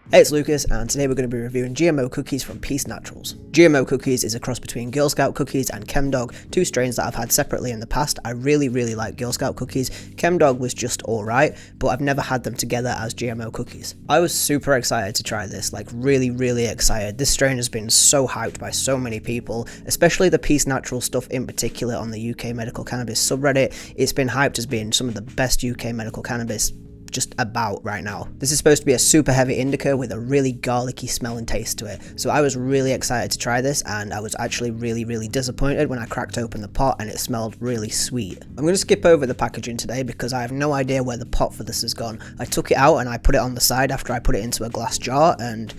Hey, it's Lucas, and today we're going to be reviewing GMO cookies from Peace Naturals. GMO cookies is a cross between Girl Scout cookies and Chemdog, two strains that I've had separately in the past. I really like Girl Scout cookies. Chemdog was just alright, but I've never had them together as GMO cookies. I was super excited to try this, like really excited. This strain has been so hyped by so many people, especially the Peace Naturals stuff in particular on the UK medical cannabis subreddit. It's been hyped as being some of the best UK medical cannabis just about right now. This is supposed to be a super heavy indica with a really garlicky smell and taste to it. So I was really excited to try this, and I was actually really disappointed when I cracked open the pot and it smelled really sweet. I'm going to skip over the packaging today because I have no idea where the pot for this has gone. I took it out and I put it on the side after I put it into a glass jar, and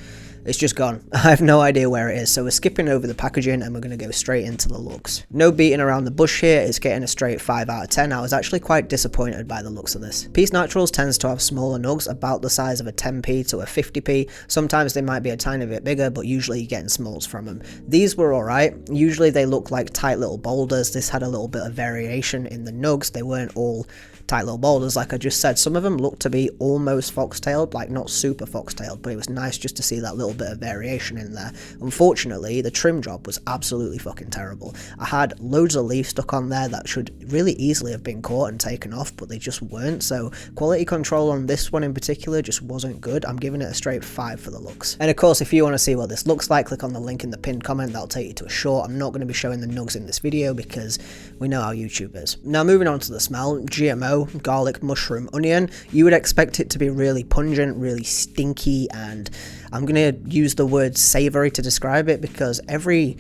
it's just gone. I have no idea where it is, so we're skipping over the packaging and we're going to go straight into the looks. No beating around the bush here, it's getting a straight 5 out of 10. I was actually quite disappointed by the looks of this. Peace Naturals tends to have smaller nugs, about the size of a 10p to a 50p. Sometimes they might be a tiny bit bigger, but usually you're getting smalls from them. These were alright. Usually they look like tight little boulders. This had a little bit of variation in the nugs. They weren't all tight little boulders like I just said. Some of them looked to be almost foxtailed, like not super foxtailed, but it was nice just to see that little bit of variation in there. Unfortunately, the trim job was absolutely fucking terrible. I had loads of leaf stuck on there that should really easily have been caught and taken off, but they just weren't. So quality control on this one in particular just wasn't good. I'm giving it a straight 5 for the looks. And of course, if you want to see what this looks like, click on the link in the pinned comment. That'll take you to a short. I'm not going to be showing the nugs in this video because we know how YouTube is. Now moving on to the smell. GMO, garlic, mushroom, onion. You would expect it to be really pungent, really stinky, and I'm going to use the word savory to describe it because every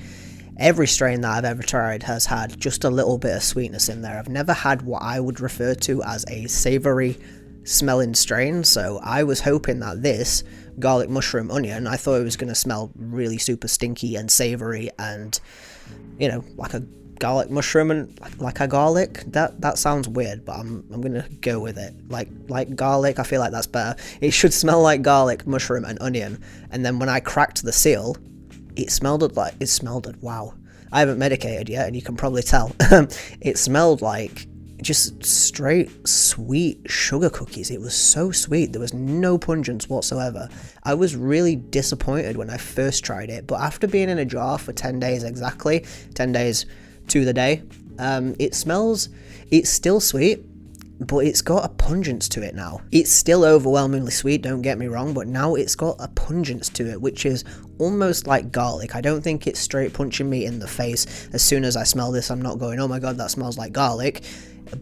strain that I've ever tried has had just a little bit of sweetness in there. I've never had what I would refer to as a savory smelling strain, so I was hoping that this garlic, mushroom, onion, I thought it was going to smell really super stinky and savory and, you know, like a garlic mushroom and like a garlic. That sounds weird, but I'm gonna go with it. Like garlic, I feel like that's better. It should smell like garlic, mushroom, and onion. And then when I cracked the seal, it smelled wow. I haven't medicated yet, and you can probably tell. It smelled like just straight sweet sugar cookies. It was so sweet. There was no pungence whatsoever. I was really disappointed when I first tried it, but after being in a jar for 10 days exactly, 10 days to the day, it's still sweet, but it's got a pungence to it now. It's still overwhelmingly sweet, don't get me wrong, but now it's got a pungence to it, which is almost like garlic. I don't think it's straight punching me in the face. As soon as I smell this, I'm not going, oh my god, that smells like garlic.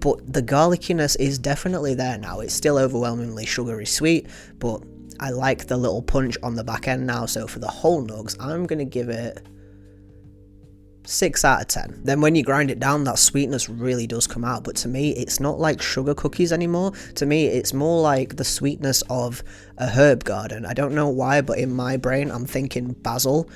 But the garlickiness is definitely there now. It's still overwhelmingly sugary sweet, but I like the little punch on the back end now. So for the whole nugs, I'm going to give it 6 out of 10. Then when you grind it down, that sweetness really does come out, but to me it's not like sugar cookies anymore. To me it's more like the sweetness of a herb garden. I don't know why, but in my brain I'm thinking basil.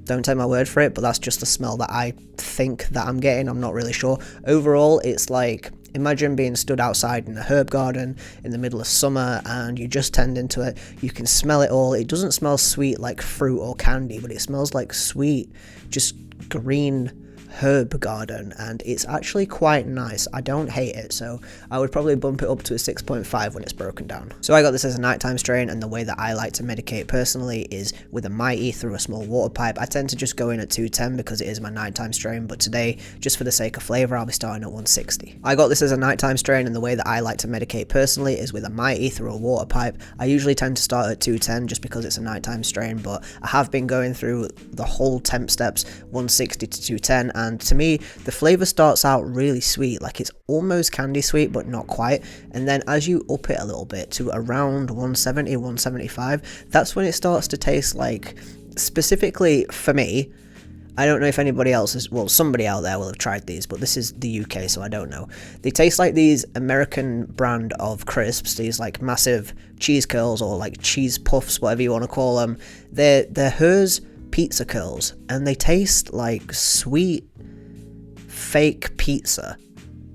Don't take my word for it, but that's just the smell that I think that I'm getting. I'm not really sure. Overall, it's like, imagine being stood outside in a herb garden in the middle of summer and you just tend into it. You can smell it all. It doesn't smell sweet like fruit or candy, but it smells like sweet, just green herb garden, and it's actually quite nice. I don't hate it, so I would probably bump it up to a 6.5 when it's broken down. So I got this as a nighttime strain, and the way that I like to medicate personally is with a mighty through a small water pipe. I tend to just go in at 210 because it is my nighttime strain, but today, just for the sake of flavour, I'll be starting at 160. I got this as a nighttime strain, and the way that I like to medicate personally is with a mighty through a water pipe. I usually tend to start at 210 just because it's a nighttime strain, but I have been going through the whole temp steps, 160 to 210, and to me the flavor starts out really sweet, like it's almost candy sweet but not quite, and then as you up it a little bit to around 170, 175, that's when it starts to taste like, specifically for me, I don't know if anybody else is, well, somebody out there will have tried these, but this is the UK, so I don't know. They taste like these American brand of crisps, these like massive cheese curls or like cheese puffs, whatever you want to call them. They're hers pizza curls, and they taste like sweet fake pizza.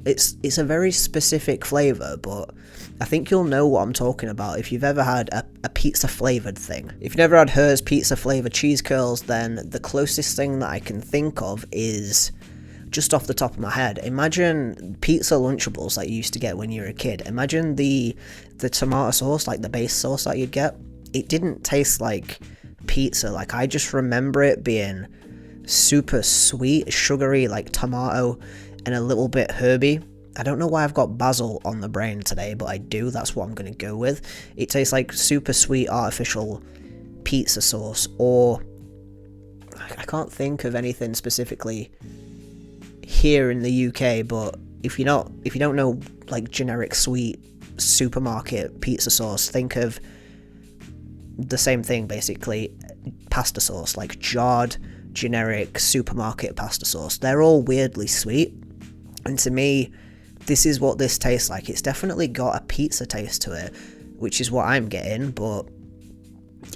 It's a very specific flavor, but I think you'll know what I'm talking about if you've ever had a pizza flavored thing. If you've never had hers pizza flavored cheese curls, then the closest thing that I can think of is, just off the top of my head, imagine pizza Lunchables that you used to get when you were a kid. Imagine the tomato sauce, like the base sauce that you'd get. it didn't taste like pizza. Like, I just remember it being super sweet, sugary, like tomato, and a little bit herby. I don't know why I've got basil on the brain today, but I do. That's what I'm going to go with. It tastes like super sweet artificial pizza sauce, or I can't think of anything specifically here in the UK, but if you don't know like generic sweet supermarket pizza sauce, think of the same thing basically, pasta sauce, like jarred generic supermarket pasta sauce. They're all weirdly sweet, and to me this is what this tastes like. It's definitely got a pizza taste to it, which is what I'm getting, but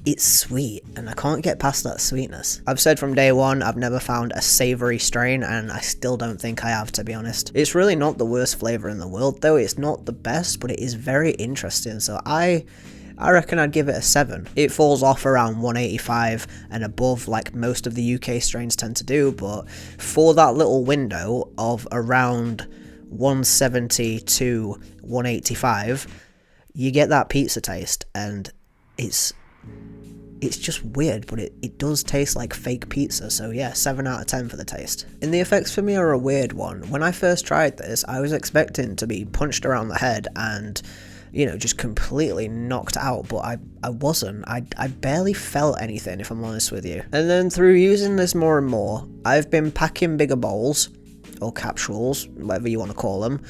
it's sweet, and I can't get past that sweetness. I've said from day one I've never found a savoury strain, and I still don't think I have, to be honest. It's really not the worst flavour in the world, though. It's not the best, but it is very interesting, so I reckon I'd give it a 7. It falls off around 185 and above, like most of the UK strains tend to do, but for that little window of around 170 to 185, you get that pizza taste, and it's just weird, but it does taste like fake pizza. So yeah, 7 out of 10 for the taste. And the effects for me are a weird one. When I first tried this, I was expecting to be punched around the head and, you know, just completely knocked out, but I wasn't. I barely felt anything, if I'm honest with you. And then through using this more and more, I've been packing bigger bowls, or capsules, whatever you want to call them,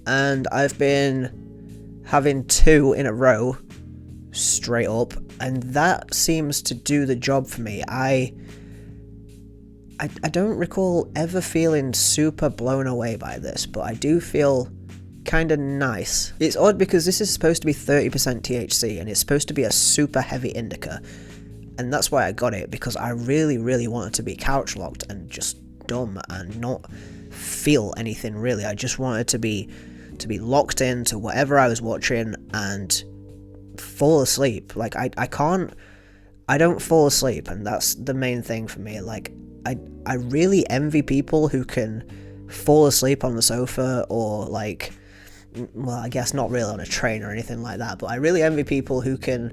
and I've been having 2 in a row straight up, and that seems to do the job for me. I don't recall ever feeling super blown away by this, but I do feel kind of nice. It's odd because this is supposed to be 30% THC, and it's supposed to be a super heavy indica, and that's why I got it, because I really wanted to be couch locked and just dumb and not feel anything really. I just wanted to be locked into whatever I was watching and fall asleep. Like, I don't fall asleep, and that's the main thing for me. Like, I really envy people who can fall asleep on the sofa, or like, well, I guess not really on a train or anything like that, but I really envy people who can,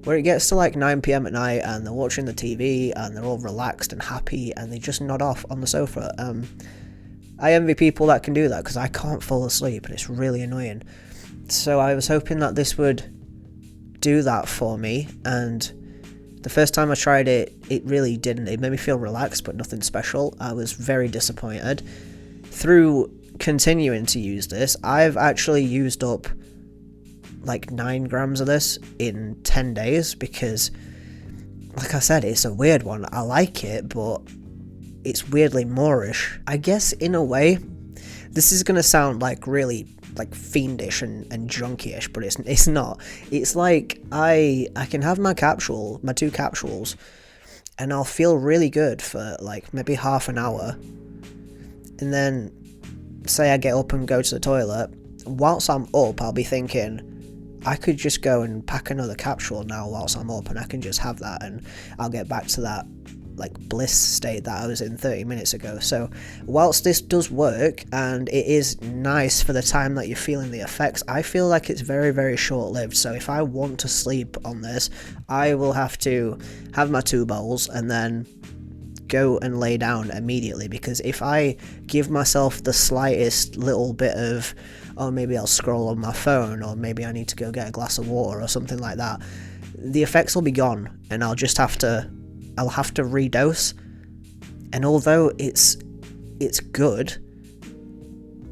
where it gets to like 9 PM at night and they're watching the TV and they're all relaxed and happy and they just nod off on the sofa. I envy people that can do that, because I can't fall asleep and it's really annoying. So I was hoping that this would do that for me, and the first time I tried it, it really didn't. It made me feel relaxed, but nothing special. I was very disappointed. Through continuing to use this, I've actually used up like 9 grams of this in 10 days, because like I said, it's a weird one. I like it, but it's weirdly moreish. I guess in a way, this is gonna sound like really like fiendish and junky-ish, but it's not. It's like I can have my 2 capsules, and I'll feel really good for like maybe half an hour, and then say I get up and go to the toilet. Whilst I'm up, I'll be thinking, I could just go and pack another capsule now whilst I'm up, and I can just have that, and I'll get back to that like bliss state that I was in 30 minutes ago. So whilst this does work and it is nice for the time that you're feeling the effects, I feel like it's very short-lived. So if I want to sleep on this, I will have to have my 2 bowls and then go and lay down immediately, because if I give myself the slightest little bit of, oh, maybe I'll scroll on my phone, or maybe I need to go get a glass of water or something like that, the effects will be gone, and I'll have to redose. And although it's good,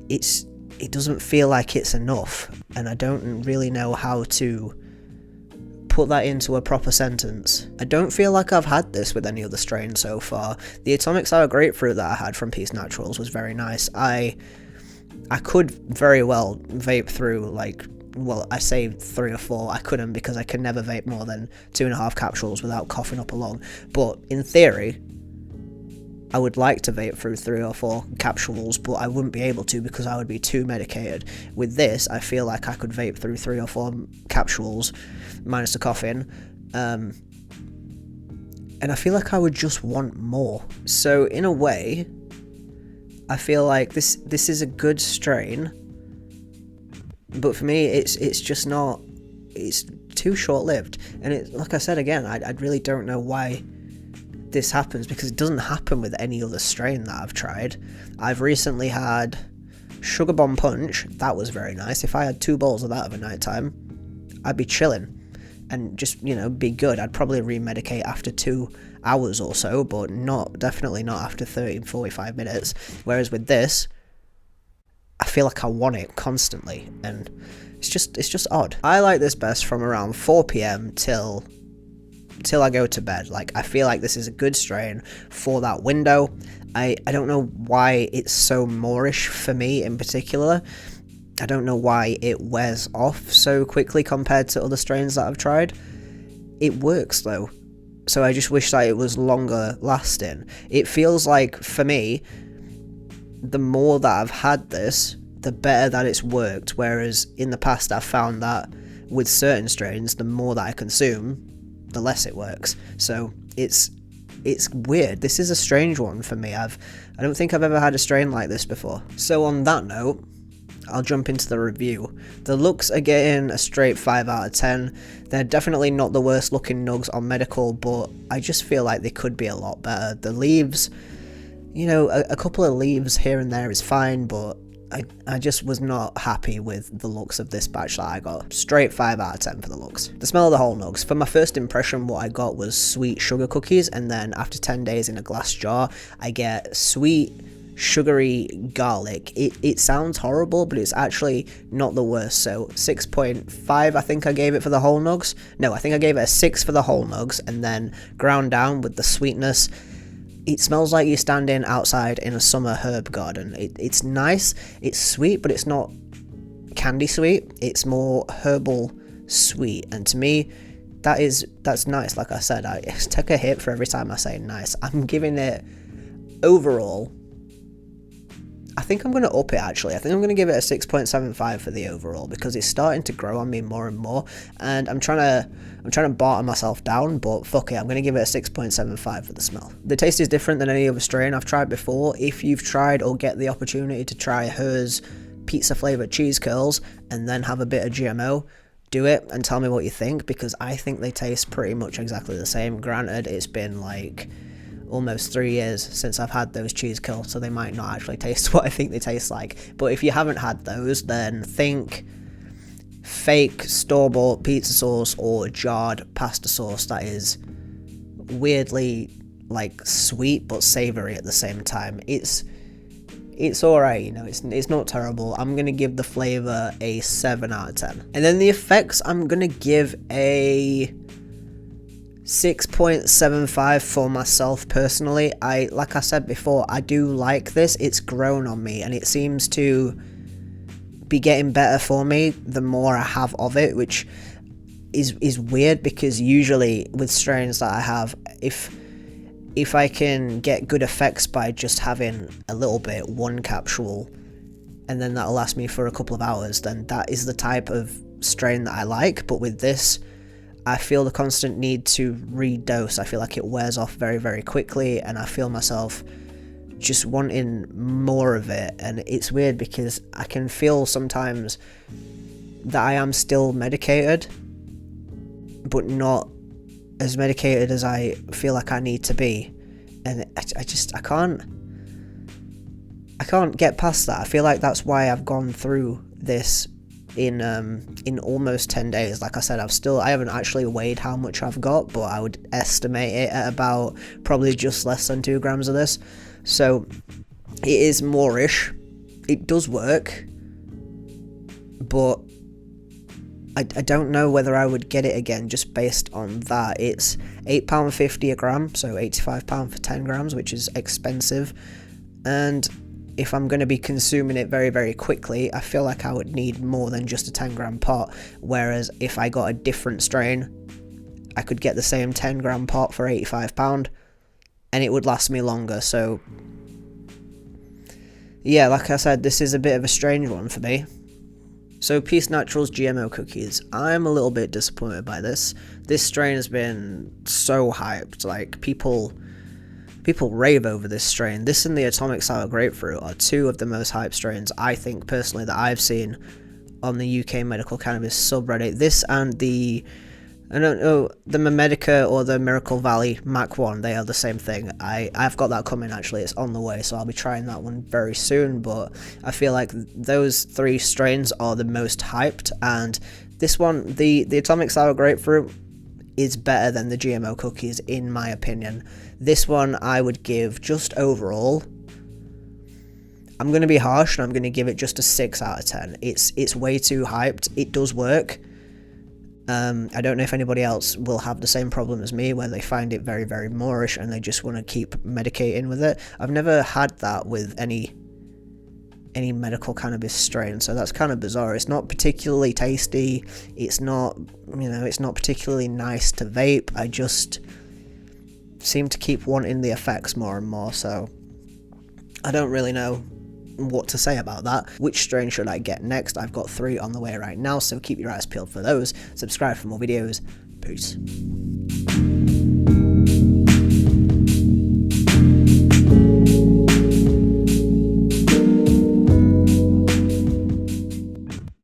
it doesn't feel like it's enough, and I don't really know how to put that into a proper sentence. I don't feel like I've had this with any other strain so far. The atomic sour grapefruit that I had from Peace Naturals was very nice. I could very well vape through, like, well, I say 3 or 4. I couldn't, because I can never vape more than 2.5 capsules without coughing up a lung. But in theory, I would like to vape through 3 or 4 capsules, but I wouldn't be able to because I would be too medicated. With this, I feel like I could vape through 3 or 4 capsules, minus the coughing, and I feel like I would just want more. So in a way, I feel like this is a good strain, but for me, it's just not. It's too short-lived. And it, like I said again, I really don't know why this happens, because it doesn't happen with any other strain that I've tried. I've recently had Sugar Bomb Punch. That was very nice. If I had 2 bowls of that of a night time, I'd be chilling and just, you know, be good. I'd probably remedicate after 2 hours or so, but definitely not after 30-45 minutes. Whereas with this, I feel like I want it constantly, and it's just odd. I like this best from around 4 p.m. till I go to bed. Like, I feel like this is a good strain for that window. I don't know why it's so moreish for me in particular. I don't know why it wears off so quickly compared to other strains that I've tried. It works though, so I just wish that it was longer lasting. It feels like, for me, the more that I've had this, the better that it's worked, whereas in the past I've found that with certain strains, the more that I consume, the less it works. So it's weird. This is a strange one for me. I don't think I've ever had a strain like this before. So on that note, I'll jump into the review. The looks are getting a straight 5 out of 10. They're definitely not the worst looking nugs on medical, but I just feel like they could be a lot better. The leaves, you know, a couple of leaves here and there is fine, but I just was not happy with the looks of this batch that I got. Straight 5 out of 10 for the looks. The smell of the whole nugs. For my first impression, what I got was sweet sugar cookies, and then after 10 days in a glass jar, I get sweet, sugary garlic. It sounds horrible, but it's actually not the worst. So 6.5 I think I gave it for the whole nugs. No, I think I gave it a 6 for the whole nugs, and then ground down with the sweetness. It smells like you're standing outside in a summer herb garden. It's nice, it's sweet, but it's not candy sweet. It's more herbal sweet, and to me, that's nice. Like I said, I take a hit for every time I say nice. I'm giving it, overall, I think I'm going to up it actually. I think I'm going to give it a 6.75 for the overall, because it's starting to grow on me more and more, and I'm trying to barter myself down, but fuck it, I'm going to give it a 6.75 for the smell. The taste is different than any other strain I've tried before. If you've tried or get the opportunity to try Her's pizza flavoured cheese curls and then have a bit of GMO, do it and tell me what you think, because I think they taste pretty much exactly the same. Granted, it's been like almost 3 years since I've had those cheese curls, so they might not actually taste what I think they taste like. But if you haven't had those, then think fake store-bought pizza sauce or jarred pasta sauce that is weirdly like sweet but savoury at the same time. It's alright, you know, it's not terrible. I'm gonna give the flavour a 7 out of 10. And then the effects, I'm gonna give a 6.75 for myself personally. Like I said before, I do like this. It's grown on me, and it seems to be getting better for me the more I have of it, which is weird, because usually with strains that I have, if I can get good effects by just having a little bit, 1 capsule, and then that'll last me for a couple of hours, then that is the type of strain that I like. But with this, I feel the constant need to redose. I feel like it wears off very, very quickly, and I feel myself just wanting more of it. And it's weird, because I can feel sometimes that I am still medicated, but not as medicated as I feel like I need to be. And I can't get past that. I feel like that's why I've gone through this in almost 10 days. Like I said, I haven't actually weighed how much I've got, but I would estimate it at about probably just less than 2 grams of this. So it is moreish. It does work, but I don't know whether I would get it again just based on that. It's £8.50 a gram, so £85 for 10 grams, which is expensive. And if I'm going to be consuming it very, very quickly, I feel like I would need more than just a 10 gram pot. Whereas if I got a different strain, I could get the same 10 gram pot for £85 and it would last me longer. So yeah, like I said, this is a bit of a strange one for me. So Peace Naturals GMO cookies. I'm a little bit disappointed by this. This strain has been so hyped. Like, people rave over this strain. This and the Atomic Sour Grapefruit are 2 of the most hyped strains, I think, personally, that I've seen on the UK medical cannabis subreddit. This and the I don't know, the Medica or the Miracle Valley Mac 1, they are the same thing. I've got that coming actually, it's on the way, so I'll be trying that one very soon, but I feel like those 3 strains are the most hyped, and this one, the Atomic Sour Grapefruit, is better than the GMO cookies in my opinion. This one I would give just overall, I'm going to be harsh and I'm going to give it just a 6 out of 10. It's way too hyped. It does work. I don't know if anybody else will have the same problem as me where they find it very, very moreish and they just want to keep medicating with it. I've never had that with any medical cannabis strain, so that's kind of bizarre. It's not particularly tasty. It's not, it's not particularly nice to vape. I just seem to keep wanting the effects more and more, so I don't really know what to say about that. Which strain should I get next? I've got 3 on the way right now, so keep your eyes peeled for those. Subscribe for more videos. Peace.